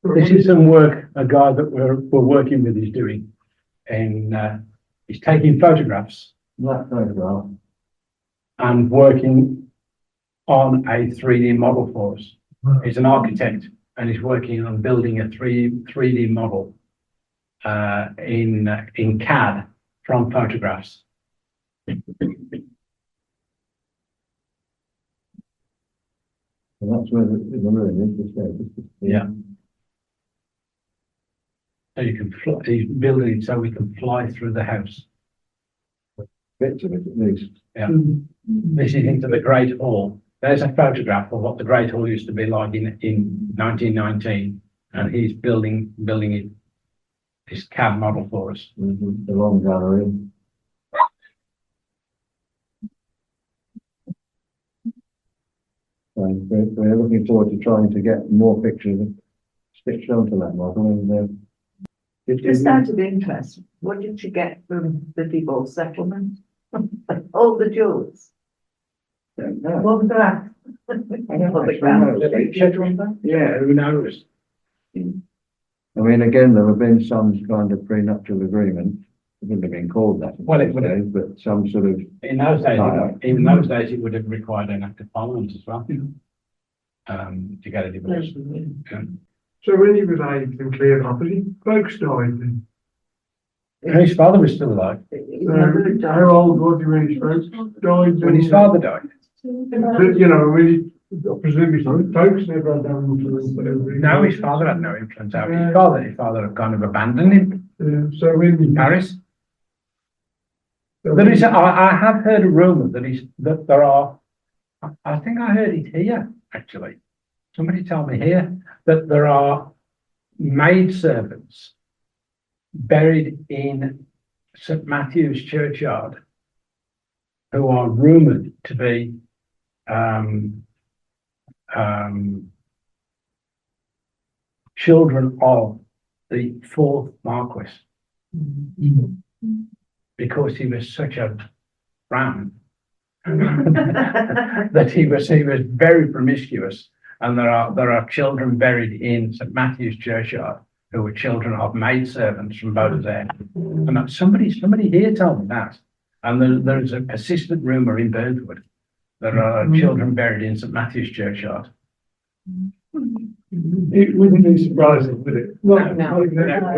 This is some work a guy that we're working with is doing, and he's taking photographs That photograph. and working on a 3D model for us. He's an architect and he's working on building a 3D model in CAD from photographs. And that's where the room is. Yeah. So you can fly, he's building it so we can fly through the house. Bits of it at least. Yeah. This is into the Great Hall. There's a photograph of what the Great Hall used to be like in 1919, and he's building it, this CAD model for us. The long gallery. So we're looking forward to trying to get more pictures stitched onto that model. And Just out of interest, what did you get from the divorce settlement? All the jewels. What was that? Yeah, who knows? I mean, again, there have been some kind of prenuptial agreement. It wouldn't have been called that. Well, it would have, but some sort of. in those days, even those days, it would have required an act of parliament as well. To get a divorce. Yeah. So when he was aged and cleared up, his folks died then? And his father was still alive How old was he when his folks died? when his father died. But, you know, when he, I presume his folks never had no influence. No, his father had no influence over his father had kind of abandoned him So when in Paris. There is, I have heard a rumour that there are, I think I heard it here, actually. Somebody told me here that there are maidservants buried in St. Matthew's churchyard who are rumoured to be children of the fourth Marquis, because he was such a ram that he was very promiscuous, and there are children buried in St. Matthew's churchyard who were children of maidservants from Baudelaire. And somebody here told me that, and there's a persistent rumour in Birdwood. There are children buried in St. Matthew's churchyard. It wouldn't be surprising, would it? No,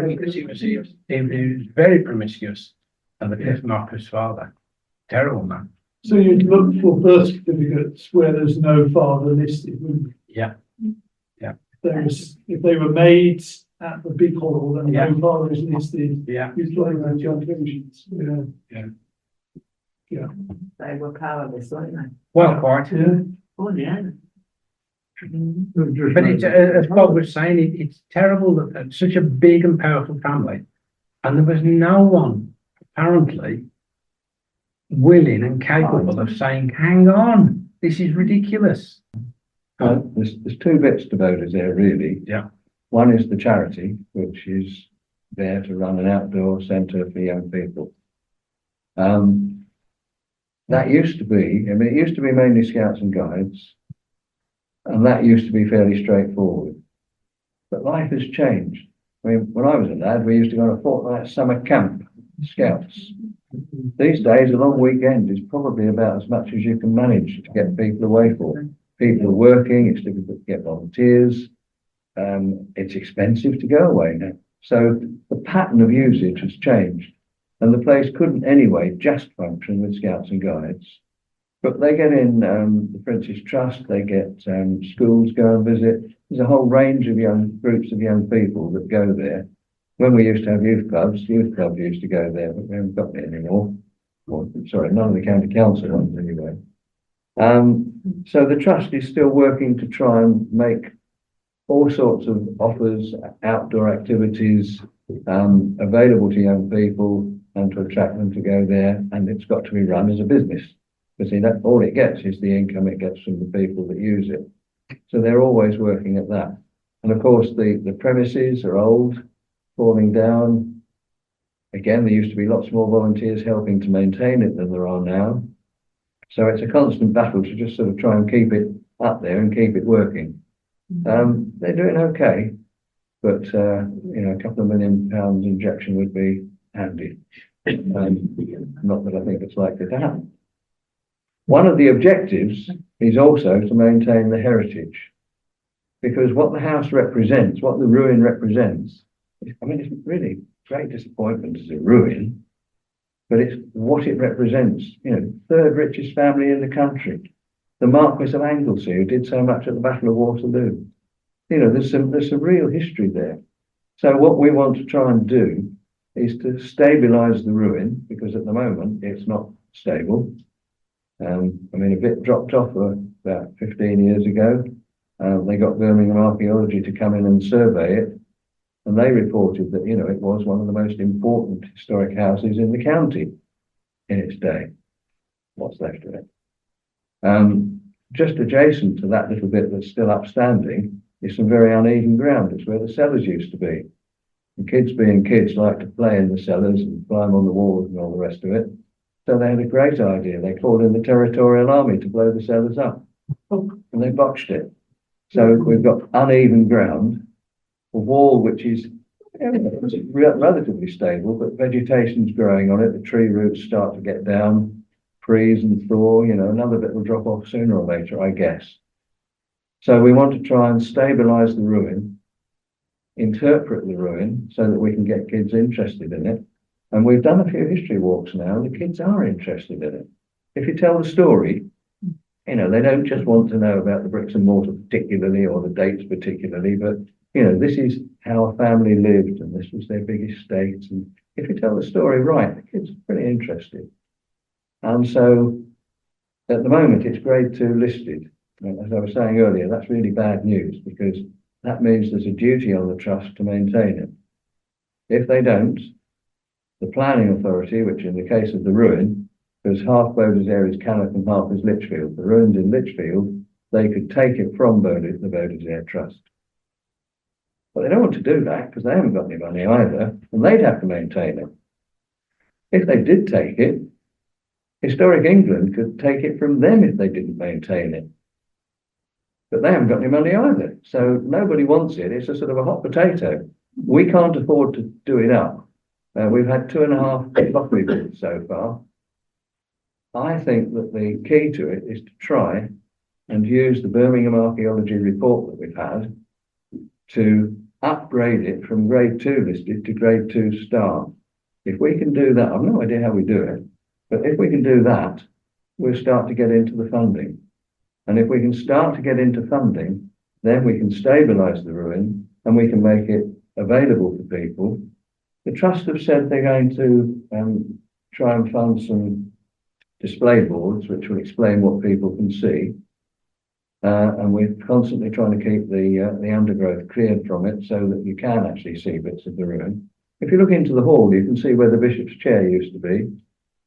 because he was very promiscuous, and the fifth Marquis' father. Terrible man. So you'd look for birth certificates where there's no father listed, wouldn't you? Yeah. Yeah. If they were maids at the big hall and Yeah. no father is listed, Yeah. you'd like those young conclusions. Yeah. They were powerless, weren't they? Well, quite. Yeah. Oh, yeah. But it's, as Bob was saying, it's terrible that such a big and powerful family, and there was no one apparently willing and capable of saying, hang on, this is ridiculous. There's two bits to voters there, really. Yeah. One is the charity, which is there to run an outdoor centre for young people. That used to be, it used to be mainly Scouts and Guides, and that used to be fairly straightforward. But life has changed. I mean, when I was a lad, we used to go on a fortnight summer camp, Scouts. These days, a long weekend is probably about as much as you can manage to get people away for. People are working, it's difficult to get volunteers, it's expensive to go away now. So the pattern of usage has changed, and the place couldn't anyway just function with Scouts and Guides. But they get in the Prince's Trust, they get schools go and visit. There's a whole range of groups of young people that go there. When we used to have youth clubs used to go there, but we haven't got it anymore. Or, sorry, none of the county council ones anyway. So the Trust is still working to try and make all sorts of offers, outdoor activities available to young people and to attract them to go there. And it's got to be run as a business. Because that all it gets is the income it gets from the people that use it. So they're always working at that. And of course, the premises are old, falling down. Again, there used to be lots more volunteers helping to maintain it than there are now. So it's a constant battle to just sort of try and keep it up there and keep it working. They're doing okay, but, you know, a couple of £1 million injection would be handy. Not that I think it's likely to happen. One of the objectives is also to maintain the heritage, because what the house represents, what the ruin represents, I mean, it's really great disappointment as a ruin, but it's what it represents. You know, third richest family in the country, the Marquis of Anglesey, who did so much at the Battle of Waterloo. You know, there's some real history there. So what we want to try and do is to stabilise the ruin, because at the moment it's not stable. I mean, a bit dropped off about 15 years ago. They got Birmingham Archaeology to come in and survey it, and they reported that, you know, it was one of the most important historic houses in the county in its day. What's left of it. Just adjacent to that little bit that's still upstanding is some very uneven ground. It's where the cellars used to be. And kids, being kids, like to play in the cellars and climb on the walls and all the rest of it. So they had a great idea. They called in the Territorial Army to blow the cellars up, and they botched it. So we've got uneven ground, a wall which is relatively stable, but vegetation's growing on it. The tree roots start to get down, freeze and thaw. You know, another bit will drop off sooner or later, I guess. So we want to try and stabilise the ruin, interpret the ruin so that we can get kids interested in it. And we've done a few history walks now, and the kids are interested in it. If you tell the story, you know, they don't just want to know about the bricks and mortar particularly, or the dates particularly, but, you know, this is how a family lived, and this was their big estate. And if you tell the story right, the kids are pretty interested. And so at the moment, it's grade 2 listed. As I was saying earlier, that's really bad news, because that means there's a duty on the trust to maintain it. If they don't, the planning authority, which in the case of the ruin, because half Beaudesert is Cannock and half is Lichfield, the ruin's in Lichfield, they could take it from the Beaudesert Trust. But they don't want to do that because they haven't got any money either, and they'd have to maintain it. If they did take it, Historic England could take it from them if they didn't maintain it. But they haven't got any money either, so nobody wants it. It's a sort of a hot potato. We can't afford to do it up. We've had 2.5 lottery bids so far. I think that the key to it is to try and use the Birmingham Archaeology report that we've had to upgrade it from grade 2 listed to grade 2 star. If we can do that, I've no idea how we do it, but if we can do that, we'll start to get into the funding. And if we can start to get into funding, then we can stabilise the ruin and we can make it available for people. The Trust have said they're going to try and fund some display boards which will explain what people can see. And we're constantly trying to keep the undergrowth cleared from it so that you can actually see bits of the ruin. If you look into the hall, you can see where the bishop's chair used to be.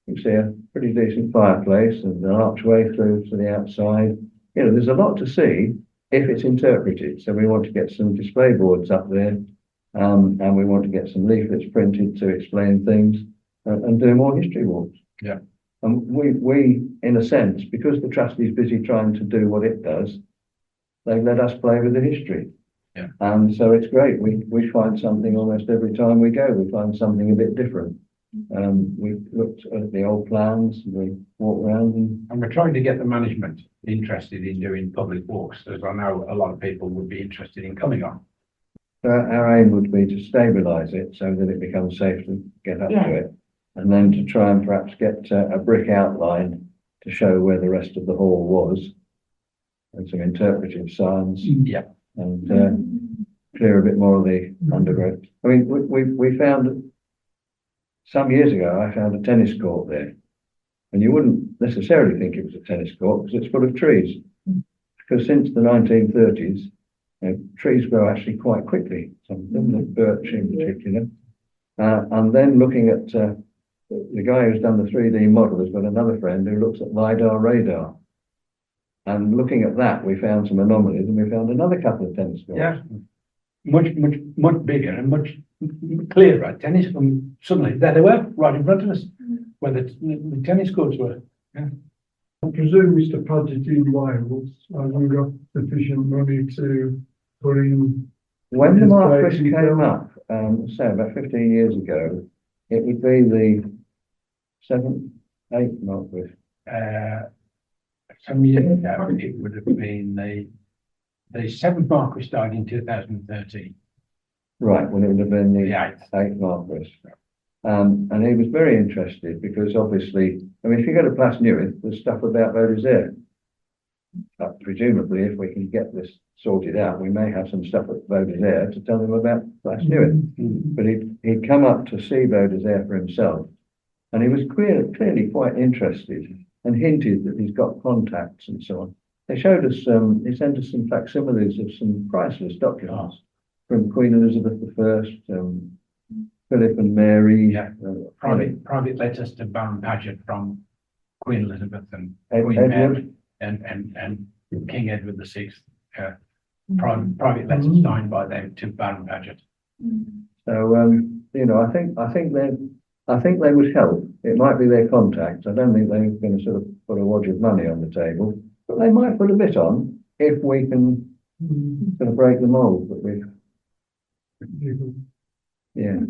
You can see a pretty decent fireplace and an archway through to the outside. You know, there's a lot to see if it's interpreted. So we want to get some display boards up there, and we want to get some leaflets printed to explain things and do more history walks. Yeah. And we, in a sense, because the Trust is busy trying to do what it does, they let us play with the history. Yeah. And so it's great. We find something almost every time we go. We find something a bit different. We looked at the old plans, we walked around, and we're trying to get the management interested in doing public walks, as I know a lot of people would be interested in coming on. So our aim would be to stabilise it so that it becomes safe to get up to it, and then to try and perhaps get a brick outline to show where the rest of the hall was, and some interpretive signs. Yeah. And clear a bit more of the undergrowth. I mean, we found some years ago, I found a tennis court there, and you wouldn't necessarily think it was a tennis court because it's full of trees. Because since the 1930s, trees grow actually quite quickly, some of them, the birch in particular. And then looking at the guy who's done the 3D model has got another friend who looks at LiDAR radar. And looking at that, we found some anomalies, and we found another couple of tennis courts. Yeah, much bigger and much clearer tennis, and suddenly there they were, right in front of us, where the tennis courts were. Yeah. I presume Mr. Paget in Wales hasn't got sufficient money to put in when the Yes, Marquis very came detailed. up, say about 15 years ago, it would be the 7th, 8th Marquis. Some years ago, it would have been the seventh Marquis died in 2013. Right, well, it would have been The the eighth. 8th Marquis. And he was very interested because obviously, I mean, if you go to Plasnewith, there's stuff about voters there. Presumably, if we can get this sorted out, we may have some stuff at voters there to tell them about Plasnewith. But he'd come up to see voters there for himself. And he was clearly quite interested and hinted that he's got contacts and so on. They showed us, he sent us some facsimiles of some priceless documents from Queen Elizabeth I, Philip and Mary. Yeah. Private letters to Baron Paget from Queen Elizabeth and Queen Edward. Mary and King Edward VI. Private letters signed by them to Baron Paget. So, you know, I think they would help. It might be their contacts. I don't think they're going to sort of put a wad of money on the table, but they might put a bit on if we can sort of break the mold that we've, yeah.